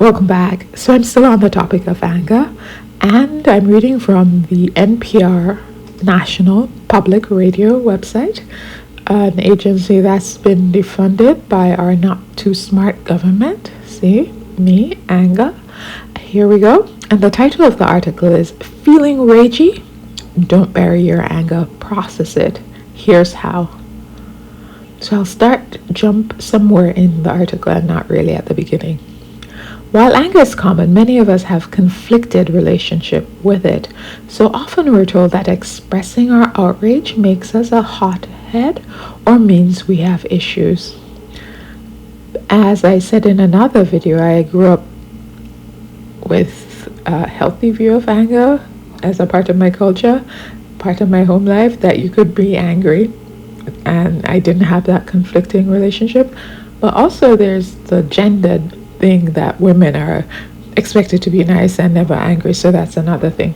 Welcome back. So I'm still on the topic of anger, and I'm reading from the NPR National Public Radio website, an agency that's been defunded by our not too smart government. See, me, anger. Here we go. And the title of the article is Feeling Ragey? Don't bury your anger, process it. Here's how. So I'll jump somewhere in the article and not really at the beginning. While anger is common, many of us have conflicted relationship with it. So often we're told that expressing our outrage makes us a hothead or means we have issues. As I said in another video, I grew up with a healthy view of anger as a part of my culture, part of my home life, that you could be angry. And I didn't have that conflicting relationship. But also there's the gendered thing that women are expected to be nice and never angry. So that's another thing.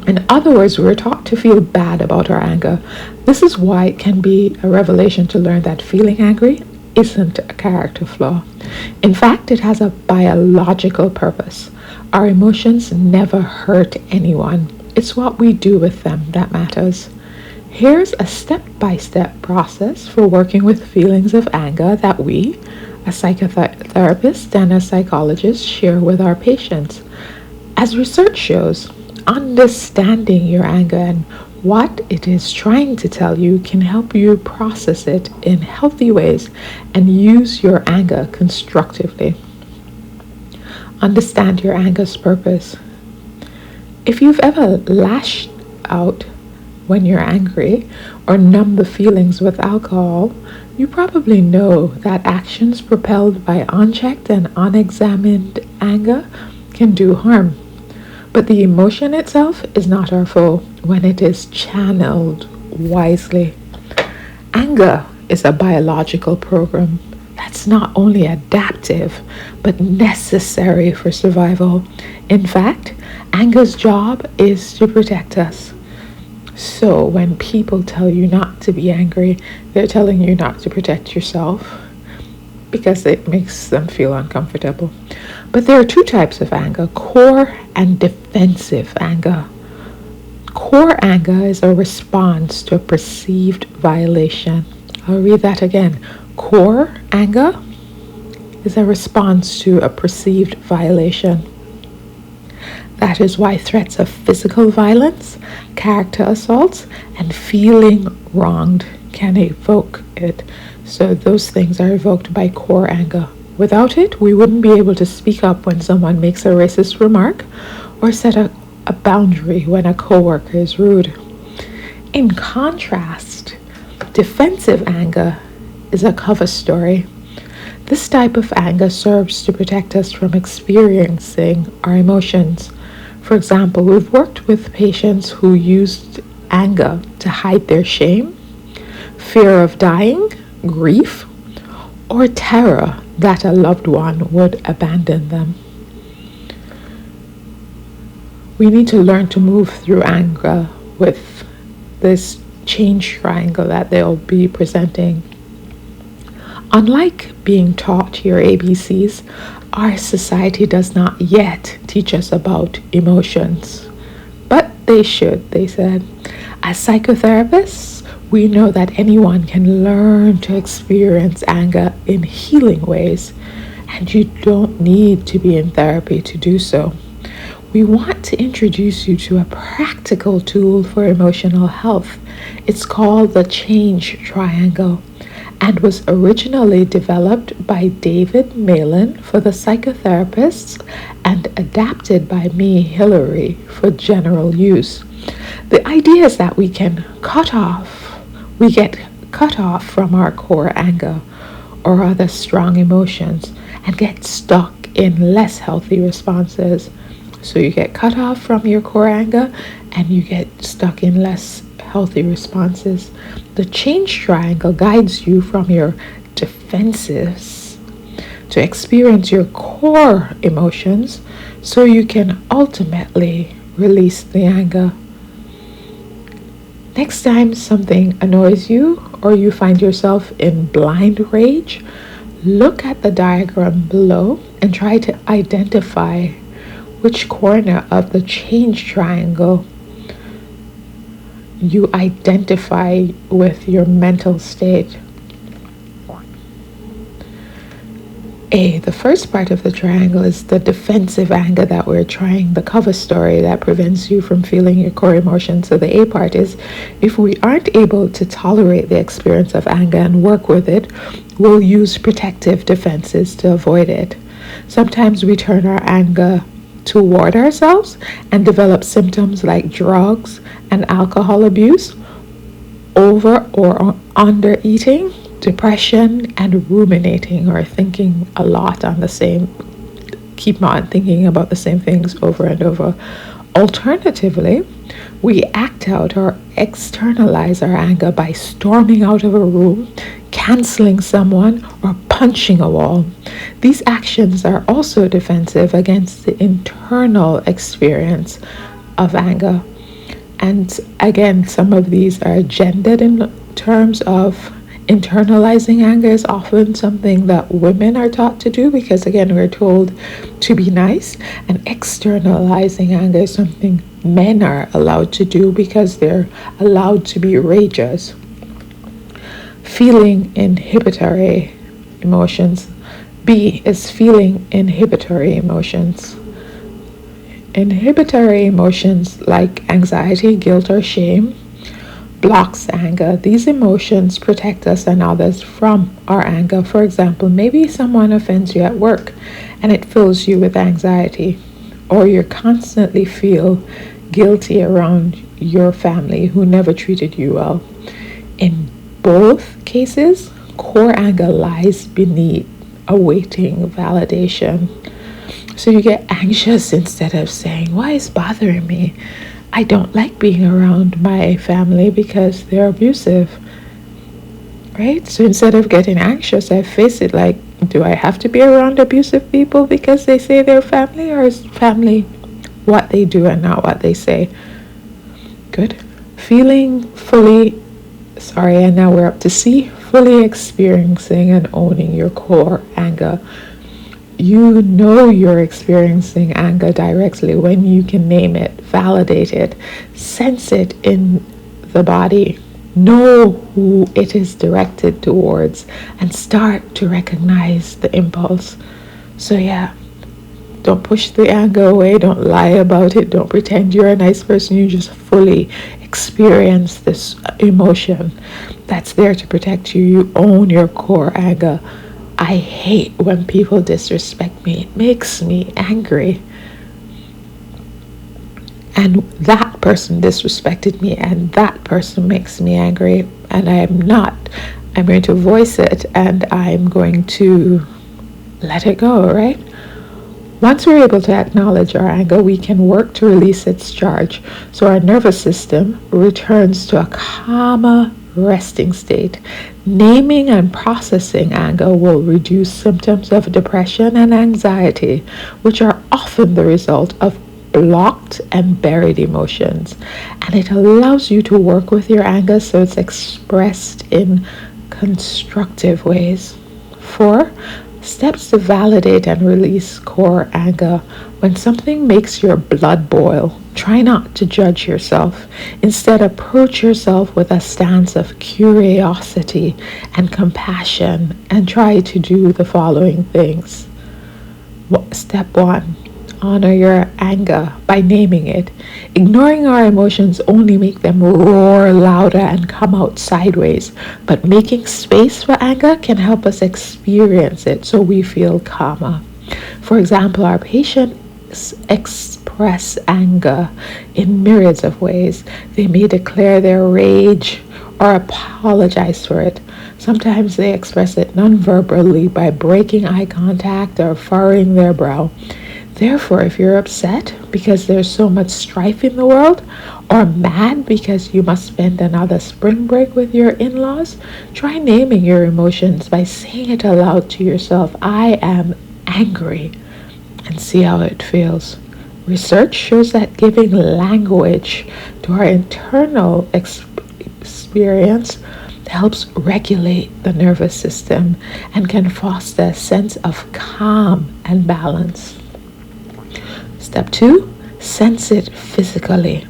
In other words, we're taught to feel bad about our anger. This is why it can be a revelation to learn that feeling angry isn't a character flaw. In fact, it has a biological purpose. Our emotions never hurt anyone. It's what we do with them that matters. Here's a step-by-step process for working with feelings of anger that we, a psychotherapist and a psychologist, share with our patients. As research shows, understanding your anger and what it is trying to tell you can help you process it in healthy ways and use your anger constructively. Understand your anger's purpose. If you've ever lashed out when you're angry or numb the feelings with alcohol, you probably know that actions propelled by unchecked and unexamined anger can do harm. But the emotion itself is not our foe when it is channeled wisely. Anger is a biological program that's not only adaptive but necessary for survival. In fact, anger's job is to protect us. So when people tell you not to be angry, they're telling you not to protect yourself because it makes them feel uncomfortable. But there are two types of anger: core and defensive anger. Core anger is a response to a perceived violation. I'll read that again. Core anger is a response to a perceived violation. That is why threats of physical violence, character assaults, and feeling wronged can evoke it. So those things are evoked by core anger. Without it, we wouldn't be able to speak up when someone makes a racist remark or set a boundary when a coworker is rude. In contrast, defensive anger is a cover story. This type of anger serves to protect us from experiencing our emotions. For example, we've worked with patients who used anger to hide their shame, fear of dying, grief, or terror that a loved one would abandon them. We need to learn to move through anger with this change triangle that they'll be presenting. Unlike being taught your ABCs, our society does not yet teach us about emotions. But they should, they said. As psychotherapists, we know that anyone can learn to experience anger in healing ways, and you don't need to be in therapy to do so. We want to introduce you to a practical tool for emotional health. It's called the change triangle, and was originally developed by David Malin for the psychotherapists and adapted by me, Hilary, for general use. The idea is that we get cut off from our core anger or other strong emotions and get stuck in less healthy responses. So you get cut off from your core anger and you get stuck in less healthy responses. The change triangle guides you from your defenses to experience your core emotions so you can ultimately release the anger. Next time something annoys you or you find yourself in blind rage, look at the diagram below and try to identify which corner of the change triangle you identify with your mental state. The first part of the triangle is the defensive anger that we're trying, the cover story that prevents you from feeling your core emotions. So the A part is, if we aren't able to tolerate the experience of anger and work with it, we'll use protective defenses to avoid it. Sometimes we turn our anger toward ourselves and develop symptoms like drugs and alcohol abuse, over or under eating, depression, and ruminating, or thinking a lot on the same, keep on thinking about the same things over and over. Alternatively, we act out or externalize our anger by storming out of a room, canceling someone, or punching a wall. These actions are also defensive against the internal experience of anger. And again, some of these are gendered in terms of internalizing anger is often something that women are taught to do, because again, we're told to be nice, and externalizing anger is something men are allowed to do because they're allowed to be rages. Feeling inhibitory emotions. B is feeling inhibitory emotions. Inhibitory emotions like anxiety, guilt, or shame blocks anger. These emotions protect us and others from our anger. For example, maybe someone offends you at work and it fills you with anxiety, or you constantly feel guilty around your family who never treated you well. In both cases, core anger lies beneath awaiting validation. So you get anxious instead of saying, why is bothering me? I don't like being around my family because they're abusive, right? So instead of getting anxious, I face it like, do I have to be around abusive people because they say they're family, or is family what they do and not what they say? Good. And now we're up to C, fully experiencing and owning your core anger. You know you're experiencing anger directly when you can name it, validate it, sense it in the body, know who it is directed towards, and start to recognize the impulse. So yeah, don't push the anger away, don't lie about it, don't pretend you're a nice person. You just fully experience this emotion that's there to protect you. You own your core anger. I hate when people disrespect me. It makes me angry. And that person disrespected me, and that person makes me angry. And I'm going to voice it, and I'm going to let it go, right? Once we're able to acknowledge our anger, we can work to release its charge, so our nervous system returns to a calmer, resting state. Naming and processing anger will reduce symptoms of depression and anxiety, which are often the result of blocked and buried emotions. And it allows you to work with your anger so it's expressed in constructive ways. 4, steps to validate and release core anger. When something makes your blood boil, try not to judge yourself. Instead, approach yourself with a stance of curiosity and compassion, and try to do the following things. Step 1, honor your anger by naming it. Ignoring our emotions only make them roar louder and come out sideways, but making space for anger can help us experience it so we feel calmer. For example, our patients express anger in myriads of ways. They may declare their rage or apologize for it. Sometimes they express it non-verbally by breaking eye contact or furrowing their brow. Therefore, if you're upset because there's so much strife in the world, or mad because you must spend another spring break with your in-laws, try naming your emotions by saying it aloud to yourself, I am angry, and see how it feels. Research shows that giving language to our internal experience helps regulate the nervous system and can foster a sense of calm and balance. Step 2, sense it physically.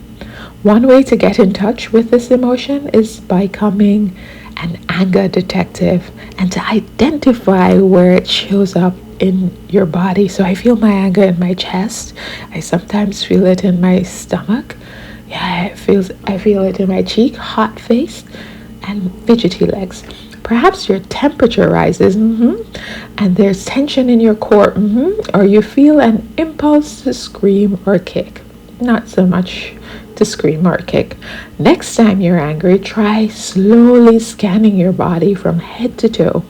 One way to get in touch with this emotion is by becoming an anger detective and to identify where it shows up in your body. So I feel my anger in my chest. I sometimes feel it in my stomach. Yeah, I feel it in my cheek, hot face, and fidgety legs. Perhaps your temperature rises, and there's tension in your core, or you feel an impulse to scream or kick. Not so much to scream or kick. Next time you're angry, try slowly scanning your body from head to toe.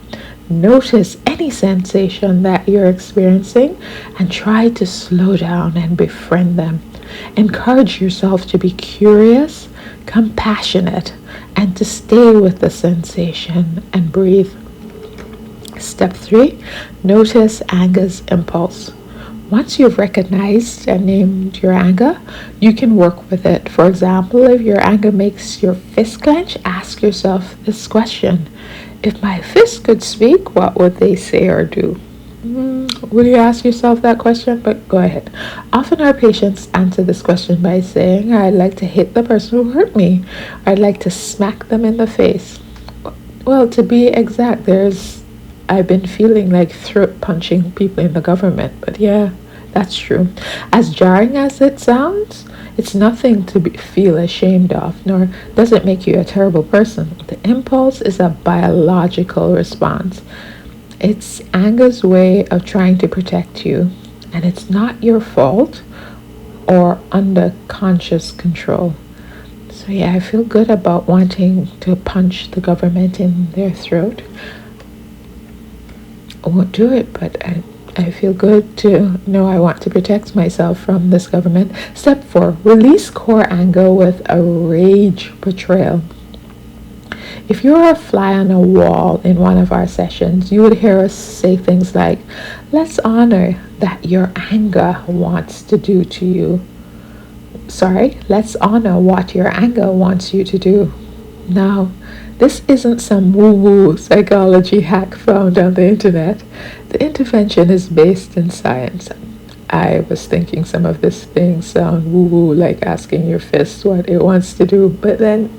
Notice any sensation that you're experiencing and try to slow down and befriend them. Encourage yourself to be curious, compassionate, and to stay with the sensation and breathe. Step 3, notice anger's impulse. Once you've recognized and named your anger, you can work with it. For example, if your anger makes your fist clench, ask yourself this question. If my fist could speak, what would they say or do? Will you ask yourself that question? But go ahead. Often our patients answer this question by saying, I'd like to hit the person who hurt me. I'd like to smack them in the face. Well, to be exact, I've been feeling like throat punching people in the government. But yeah, that's true. As jarring as it sounds, it's nothing to feel ashamed of, nor does it make you a terrible person. The impulse is a biological response. It's anger's way of trying to protect you, and it's not your fault or under conscious control. So yeah, I feel good about wanting to punch the government in their throat. I won't do it, but I feel good to know I want to protect myself from this government. Step 4, release core anger with a rage portrayal. If you're a fly on a wall in one of our sessions, you would hear us say things like, let's honor that your anger wants to do to you. Let's honor what your anger wants you to do. Now, this isn't some woo-woo psychology hack found on the internet. The intervention is based in science. I was thinking some of these things sound woo-woo, like asking your fist what it wants to do, but then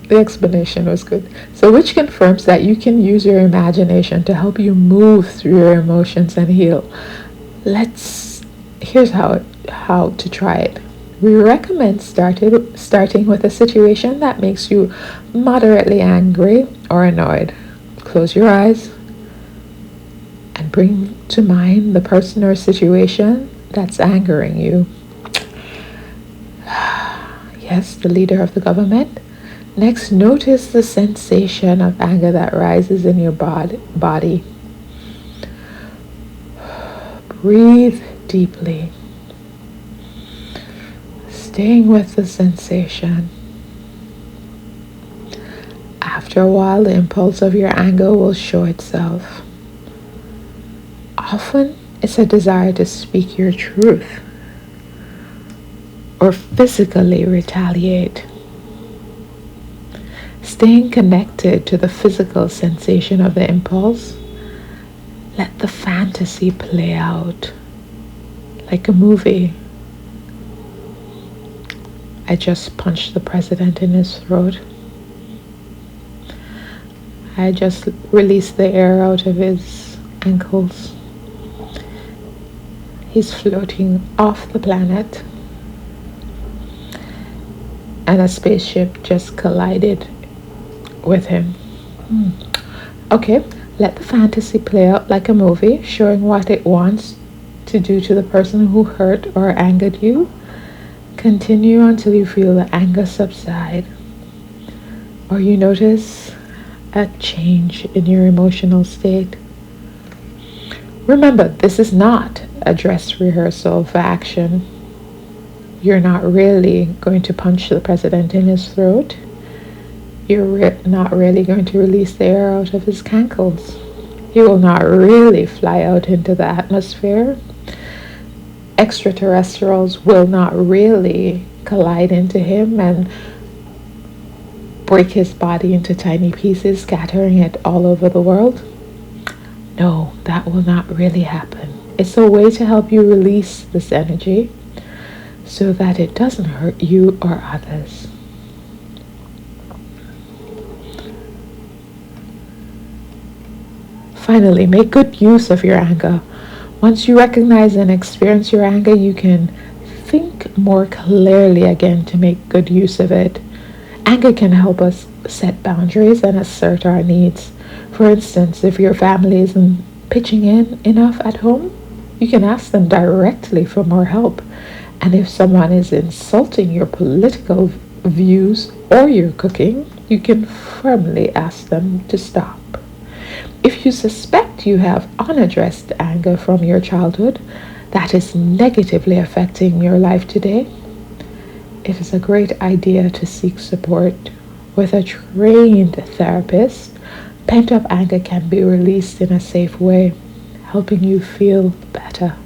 the explanation was good. So which confirms that you can use your imagination to help you move through your emotions and heal. Here's how to try it. We recommend starting with a situation that makes you moderately angry or annoyed. Close your eyes and bring to mind the person or situation that's angering you. Yes, the leader of the government. Next, notice the sensation of anger that rises in your body. Breathe deeply, staying with the sensation. After a while, the impulse of your anger will show itself. Often, it's a desire to speak your truth or physically retaliate. Staying connected to the physical sensation of the impulse, let the fantasy play out like a movie. I just punched the president in his throat. I just released the air out of his ankles. He's floating off the planet, and a spaceship just collided with him. Okay, let the fantasy play out like a movie, showing what it wants to do to the person who hurt or angered you. Continue until you feel the anger subside, or you notice a change in your emotional state. Remember, this is not a dress rehearsal for action. You're not really going to punch the president in his throat. You're not really going to release the air out of his cankles. He will not really fly out into the atmosphere. Extraterrestrials will not really collide into him and break his body into tiny pieces, scattering it all over the world. No, that will not really happen. It's a way to help you release this energy so that it doesn't hurt you or others. Finally, make good use of your anger. Once you recognize and experience your anger, you can think more clearly again to make good use of it. Anger can help us set boundaries and assert our needs. For instance, if your family isn't pitching in enough at home, you can ask them directly for more help. And if someone is insulting your political views or your cooking, you can firmly ask them to stop. If you suspect you have unaddressed anger from your childhood that is negatively affecting your life today, it is a great idea to seek support. With a trained therapist, pent-up anger can be released in a safe way, helping you feel better.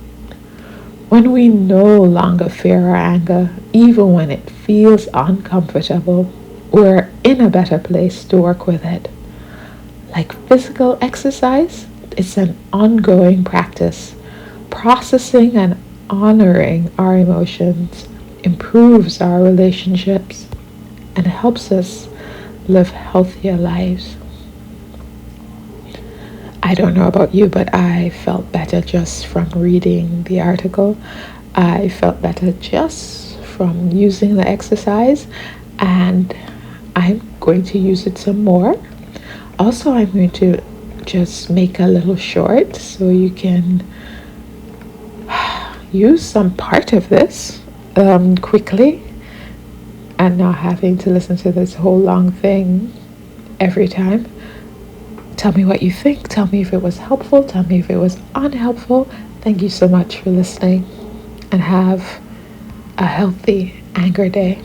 When we no longer fear our anger, even when it feels uncomfortable, we're in a better place to work with it. Like physical exercise, it's an ongoing practice. Processing and honoring our emotions improves our relationships and helps us live healthier lives. I don't know about you, but I felt better just from reading the article. I felt better just from using the exercise, and I'm going to use it some more. Also, I'm going to just make a little short so you can use some part of this quickly and not having to listen to this whole long thing every time. Tell me what you think. Tell me if it was helpful. Tell me if it was unhelpful. Thank you so much for listening, and have a healthy anger day.